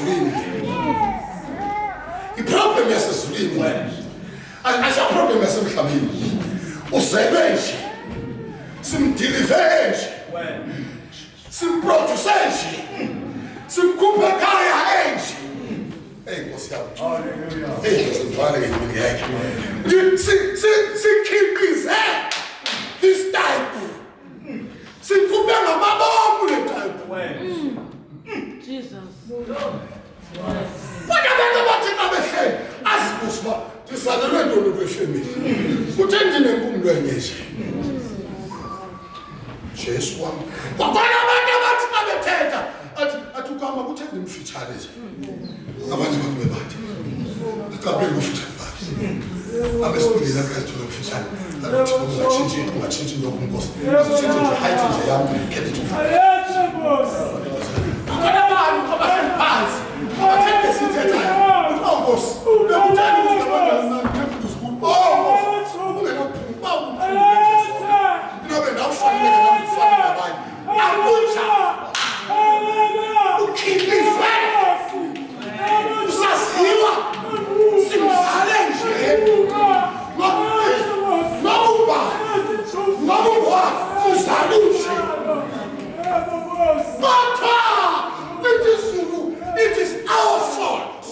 yasezulwini. I-problem yasezulwini. Asha problem yasemhlabeni. Uzelwe nje. Simdilive nje. Simproduce nje. Simkhuphe ekhaya nje. Hey Nkosi yami. Hallelujah. Hey ngizivale ngemini yakhe. Sikhiqize this type. Simkhuphe ngamabomu le type. Jesus. Abantu bathi abehle asibusiba sisalelwe ntoni kwefemini. Kutheni nempumulo enyeje. Jesu wami. Kodwa abantu bathi babethetha athi ukama kutheni nimfitshane nje. Abantu bathi akabe ngufitshane bathi. Abesibili lapha ethola umfitshane. Ungachinji lokunkosi. Usichinje nje height nje yami khethe tufa. Abantu abahleli phansi. Abathembe sithetha. Unkosi. Bekuthatha ukuthi abantu ngikuba. Ungenophumba ukuphumba. Inobe nawufanele namfana nabanye. Akutsha. Ukhiphiswe. Usaziwa. Simzale nje. Noba uzale nje. It is our fault.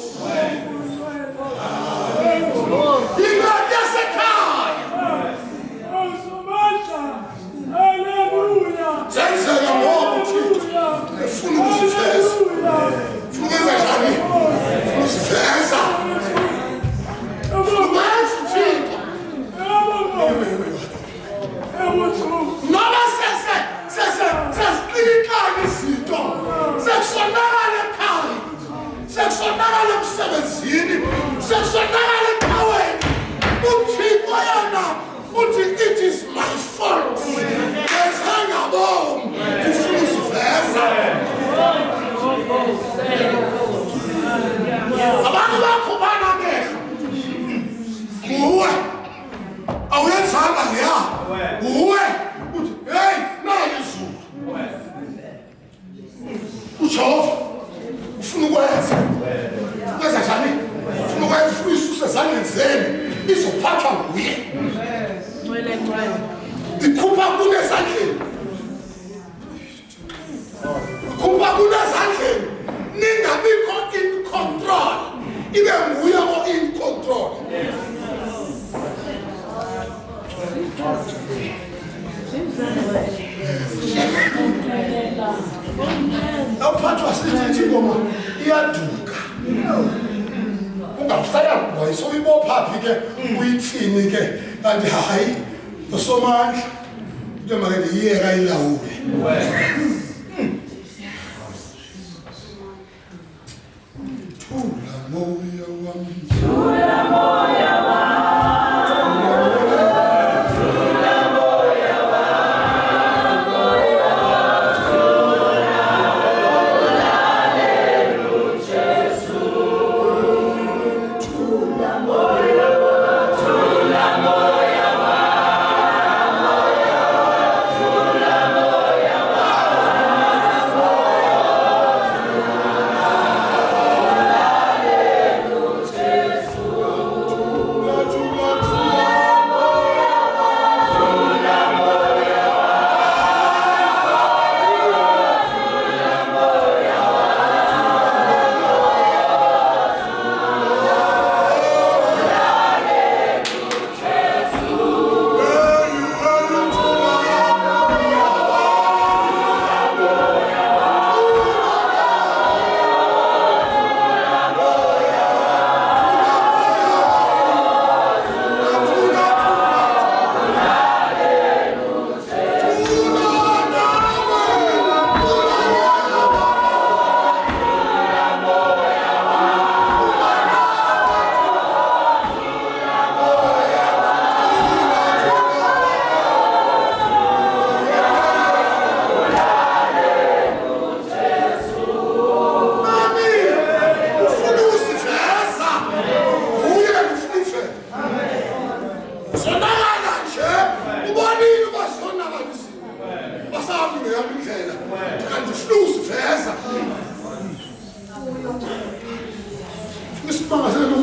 It is my fault. Abantu bakhubana amehlo. Uwe. Awuyenzanga ngeya. Uwe. Uthi hey nali izulu. Ujehova ufuna ukwenza. Kwenza njani? Ufuna ukwenza isuse ezandleni zenu izophathwa nguye. Ikhupha kunezandleni. Ikhupha kunezandleni. Ningabikho in control. Ibe nguye o in control. Awuphathwa sithi ingoma iyaduka. Ungasaya wayisobopha phi ke uyithini ke kanti hayi usomandla into make iyeka ilawule. Thula moya wami. Thula moya wami. Jesus.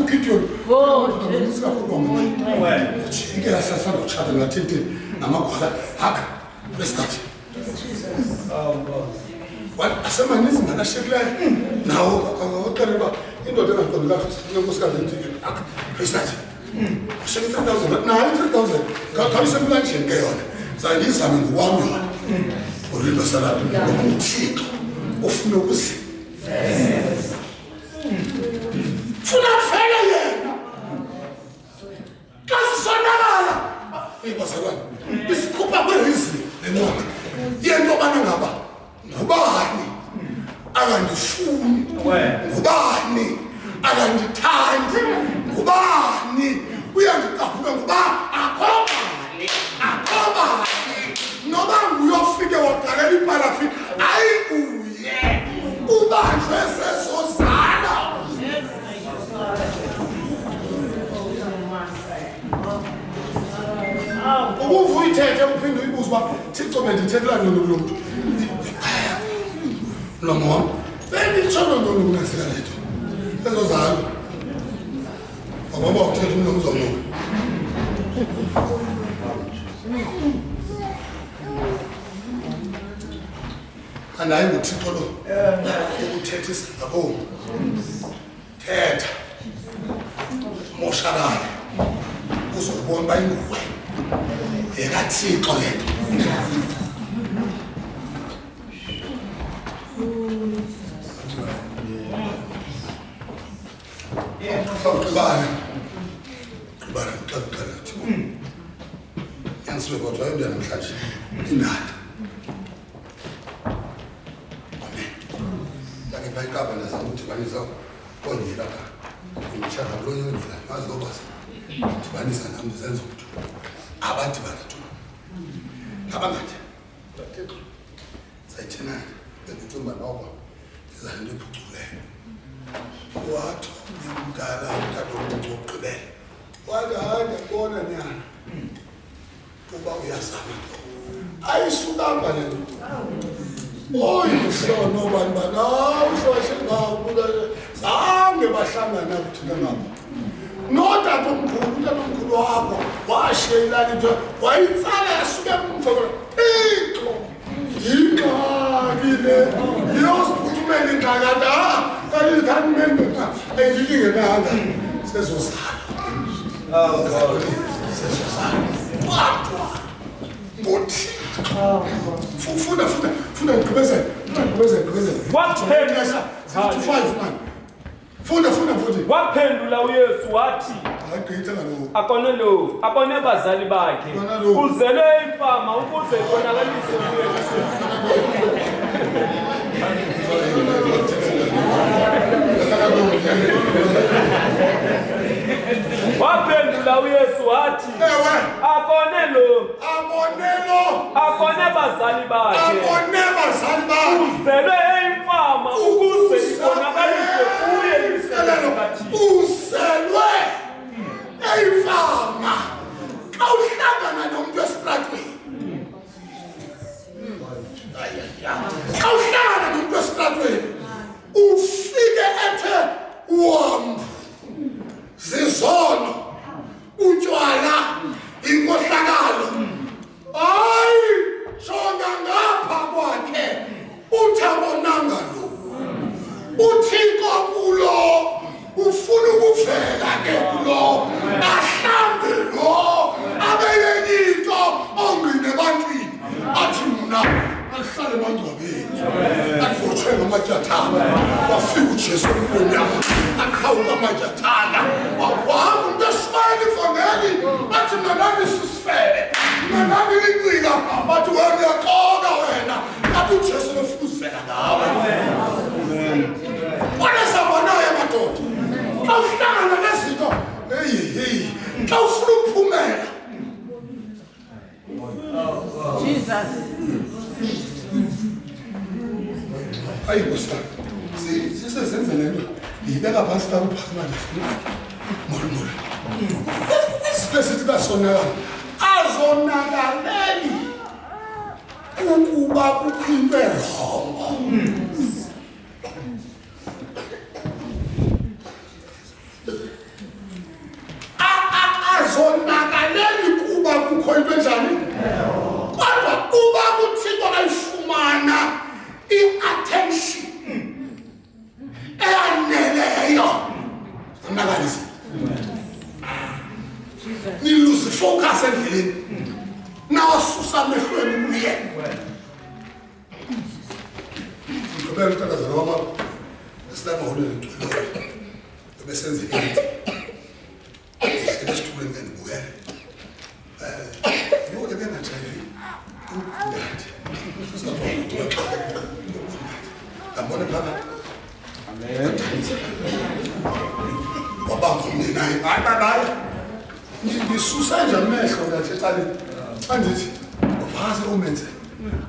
uGideon ngomisa kakhulu Well, yasasanda ukushada ngathintini namagwala haka restart asemaninzi nganashekileyo nawo akakareba indoda engaqondi kahle nkosikazi endikeni restart asheke 3,000 nayo 3,000 khawusemlanjeni ke yona zayindizame ngokwami yona ulilo salami uthixo ufuna ukuzi funa vele yena kasisonakala bazalwane isikhupha kwerizini lencwadi yento bana ngaba ngubani akandifuni ngubani akandithandi ngubani uyandicaphula ngoba akhobani noba nguyofike waqalela iparafini ayikuye ubanjwe sesozala ukuva uyithethe uphinde uyibuze uba Thixo bendithethela ntoni kulo mntu mlomo wam benditsho ntoni kunazika letho ezo zalo ngoba uthetha umlomo uzomuka anayi nguThixo lo ukuthethisa ngabomi thetha moshakala uzobona uba inguwe yekaThixo le nto Qibana xa kuqala thi yaniswe kodwa yona namhlanje inani amen lakhe bayikaba nazama ukudibanisa konyela ka imishaka kulo yondlela mazobasa dibanisa nami zenza ukuthi abadibana tu abangade sayithina ngicimba noko izanto ephuculeyo wathi umdala umntana ogqibela wala bona nyana kuba uyazama ayisukanga le nto oyishono bani ushoshengabuka zange bahlangana kuthina ngabo utatomkhulu wakho washiyelana into wayitsala yasuke emfokela Thixo yingxaki le iyosiphuthumela ingxakada kanti kanimembe ayingenanga sezozala wadwa ngoThixo funda ngigqibezele waphendula 55 man funda futhi waphendula uYesu wathi agqitha ngalokho akone bazali bakhe uzelwe imfama ukuze ibonakaliswe waphendula uYesu wathi akone bazali bakhe uzelwe imfama ukuze ibonakaliswe kuye imisebenzi kaThixo uzelwe eyifama awuhlangana nomuntu esitratweni awuhlangana nomuntu esitratweni ufike ethe wambu zizono utshwala inkohlakalo hayi shonga ngapha kwakhe uthabonanga lo uThixo kulo ufuna ukuvela ke kulo ahlambe lo abeke into ongine ebantwini athi mina ahlale emangcwabeni avuthwe ngamatyathana wafika uJesu emponya aqhawuka amatyathana wahamba umuntu esifayele ifangeli athi mina nami sisifele mina nami lincika bathi wena uyaxoka wena athi uJesu efuna uzivela ngawe Wanasabonayo madoda. Awuhlangana nezinto. Hey. Xa ufuna ukuphumela. Jesus. Hayi bosa. Sisesenza lento. Ibeka phansi ka uphakama molo. Sisithi kasonakala. Azonakaleli. Ukuba kukhimbe rongo. focus endleleni nawasusa amehlweni uye ngibela untandazana wama esilama holweni ntwelo besenze into esitulweni ngibukela yo ebengathayini abone phakathi amen wabamba umninayo hayi ngisusa nje amehlo ngathi ecaleni andithi uphase umenze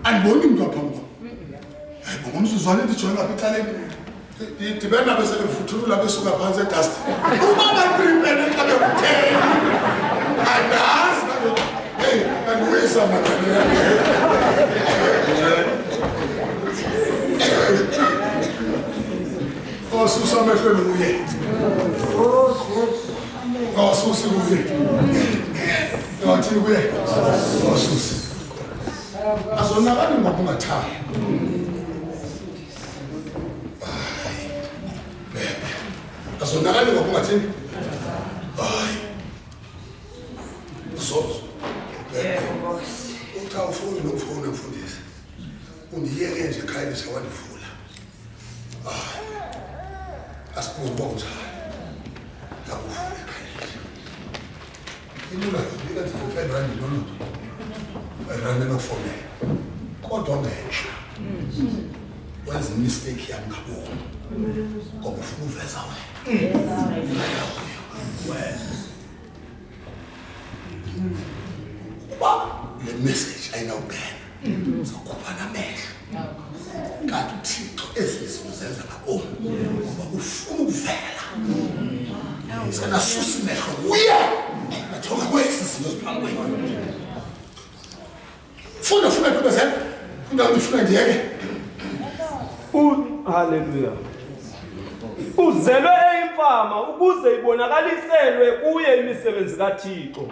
andiboni umuntu aphambi hayi ngomsuzwane ndijonga apha ecaleni ndibena bese bevuthulula besuka phansi edust uma baprepare xa bekuthela andazi hey andiwisa mathane osusa amehlweni uye osusa uye yathi uye osusa azonakali ngokungathanda azonakali ngokungathini hayi zozo uthi ufuni nokufuna ukufundisa undiyeke nje ekhaya ngisawandivula hayi asikuba kunjalo ngakufuna ekhaya ilula ngika nje 5 rand nono 5 rand nokufona kodwa ngehla wenza mistake yami ngabo ngoba ufuna uveza le message ayinawubhena sokuba namehlo kanti uThixo ezisizenza ngabo ngoba ufuna ukuvela senasusa imehlo uye athoka kwesizinto ziphambi funa kubezela indawo ndifuna ndiyeke haleluya uzelwe eyimfama ukuze ibonakaliselwe kuye imisebenzi kaThixo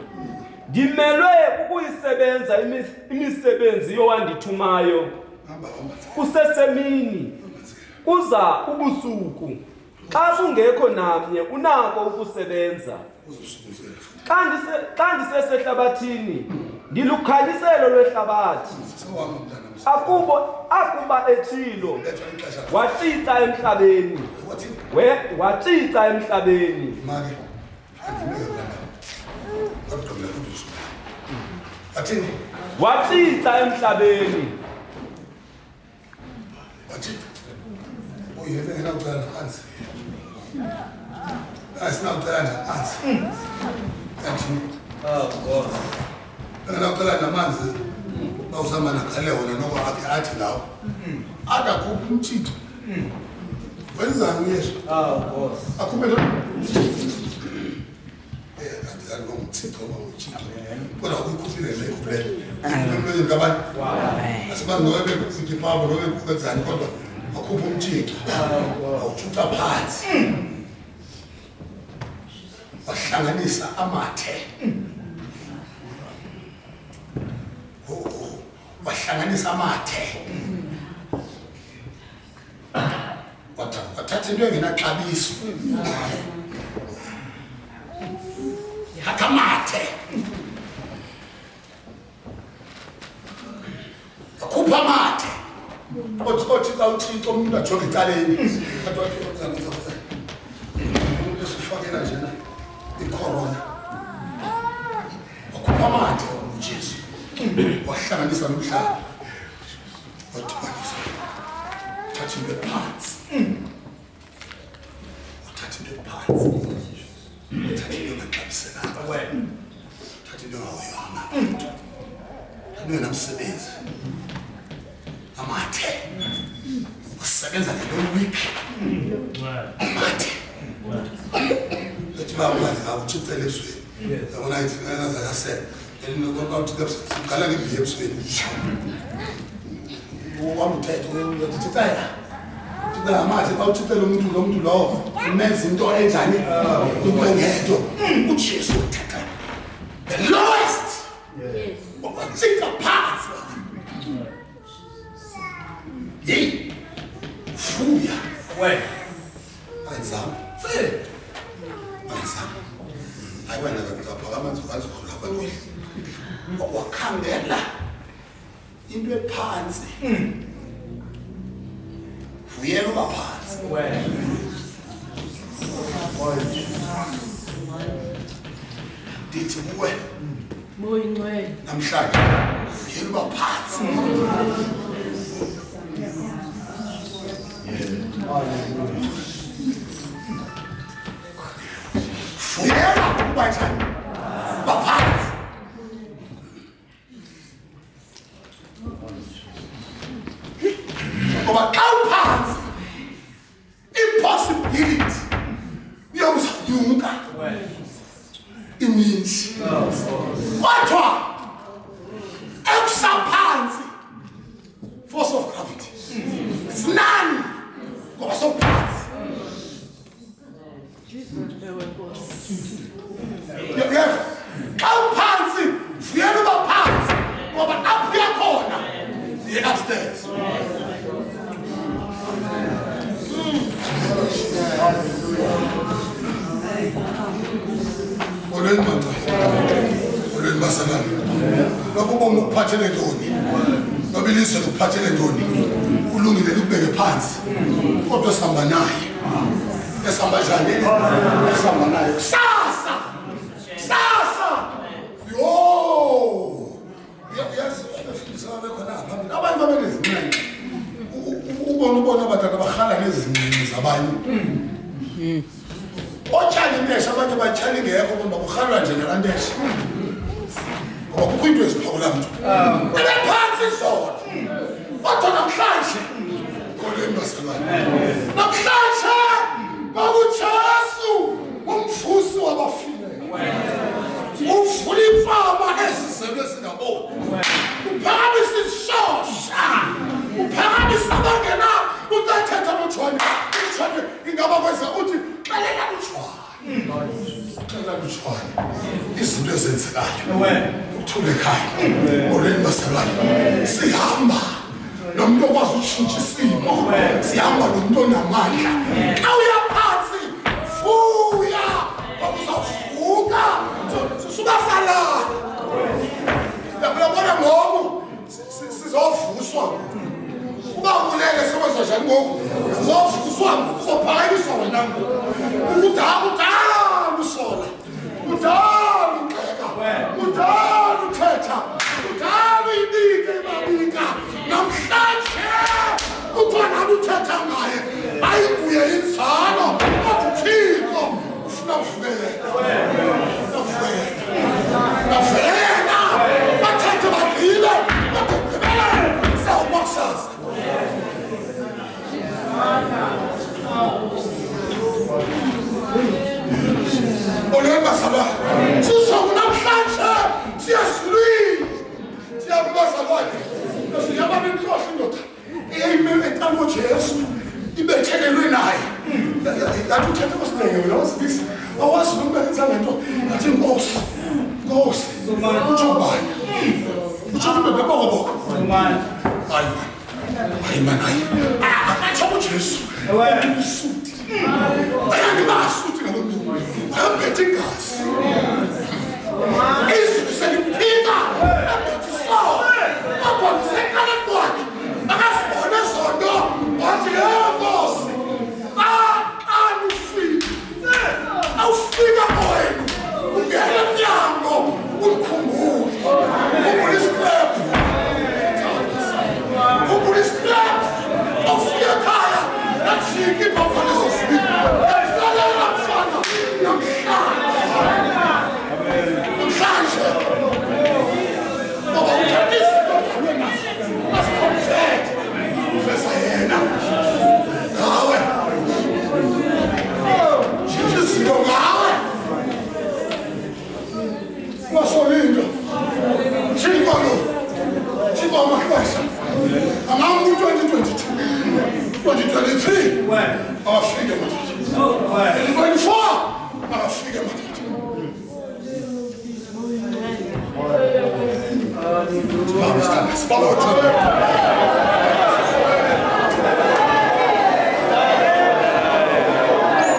ndimelwe ukuyisebenza imisebenzi yowandithumayo kusesemini kuza ubusuku xa kungekho namnye unako ukusebenza xa ndisesehlabathini ndilukhaliselo lwehlabathi akuba ethilo watsitsa emhlabeni watsitsa emhlabeni watsitsa emhlabeni namanzi bawusama nakhale wona noma akhe athi lawo akakuphi umthitho wenzani uyesu akhuphe lo andizani ngomthitho ngomthitho kodwa ukukhuphile le kuphela ngabantu asibazi nobe bekuthi phambi nobe kwenzani kodwa akhuphe umthitho awuthutha phansi wahlanganisa amathe wahlanganisa amathe wathatha into engenaxabiso hatha amathe akhupha amathe othi xa uThixo umuntu ajonge ecaleni kanti wathi umuntu esifakela njena icorona akhupha amathe uJesu wahlanganisa nomhlaba wadibanisa thatha into phansi wathatha into phansi thatha into engaxabisekanga thatha into engahoyanga namsebenzi amathe usebenza ngelo week amathe lethi bawazi awuthixele ezweni yabona ithi ngaza yasela elinokuthi siqala ngebiye ebusweni wamthetho ngithithaya thina amathe bawuthixele umuntu lo muntu lowo umenza into enjani ukwengento uJesu uthatha the lowest yes wathika phansi Yey, fuya, wena, ayizama, ayizama, ayiwena kaphakamanzi ukazi khona abantu into ephansi vuyela uba phansi ndithi kuwe namhlanje vuyela uba phansi vuyela uba njani uba phansi ngoba xa uphansi impossibility iyokuzanyuka ininzi kodwa ekusaphansi force of gravity it's none ngoba sophansi yebo xa uphansi vuyela uba phansi ngoba apho uyakhona ye upstairs Oleni manje. Oleni basalami. Lokubonga ukuphathele ntoni? Nobilise ukuphathele ntoni? Ulungile ukubeke phansi. Kodwa sihamba naye. Esihamba njani? Esihamba naye. Sasa! Sasa! Yo! Yazi abafundisa bekhona phambili. Abantu babenezinqe. Ubona abantwana bahala nezinqe zabanye. Otshali intesha abanye batshali ngekho kodwa kuhalwa nje nalantesha ngoba kukho into eziphawula mntu ebephansi zona kodwa namhlanje koleni basalwane namhlanje kwakuJesu umvusi wabafileyo uvula imfama ezizelwe zingaboni uphakamisa isishosha uphakamisa abangena utathetha noJohn ingaba kwenza uthi qalela luthwane izinto ezenzekayo uthule ekhaya oleni basalwane sihamba nomuntu okwazi ukushintsha isimo sihamba nomuntu onamandla xa uya phansi vuya uzawuvuka subasalala uyabona ngoku sizovuswa uba ulele sebenza njani ngoku sizovuswa uzophakanyiswa wena udala usola udala ugxeka udala uthetha udala uyibike ibabika namhlanje kuthiwa nami uthetha ngaye ayikuye inzalo kodwa uthixo ufuna uvela bathethe bagqile bagqibelele sawumakusasa oleni basalwane sizonke namhlanje siyasilwile siyabazalwane siyababa inhloso indoda eyayimele eqala uJesu ibethelelwe naye yathi uthethe kosidenge wena wasibisi awazi noma benza lento ngathi Nkosi utsho ubani utsho into beboko hayi man atsho uJesu usuti ayangibasuti ngalomntu ambethe igazi izwi seliphika ambethe isawo kodwa ngisekhala kwakhe akasibone zonto wathi Nkosi awufika wena ungena emnyango ukhumbule isiklephu ukhumbule isiklephu awufika ekhaya najika ibhobo lesosibili yakuhlalela mfana namhlanje ngoba uthatha izinto odalwe nazo asikhomfethe uveza yena ngawe shintsha izinto ngawe ungasolinto thixo lo thixo amahlahla angamu 2022 2023 awafike mathatha 2024 awafike mathatha Vamos,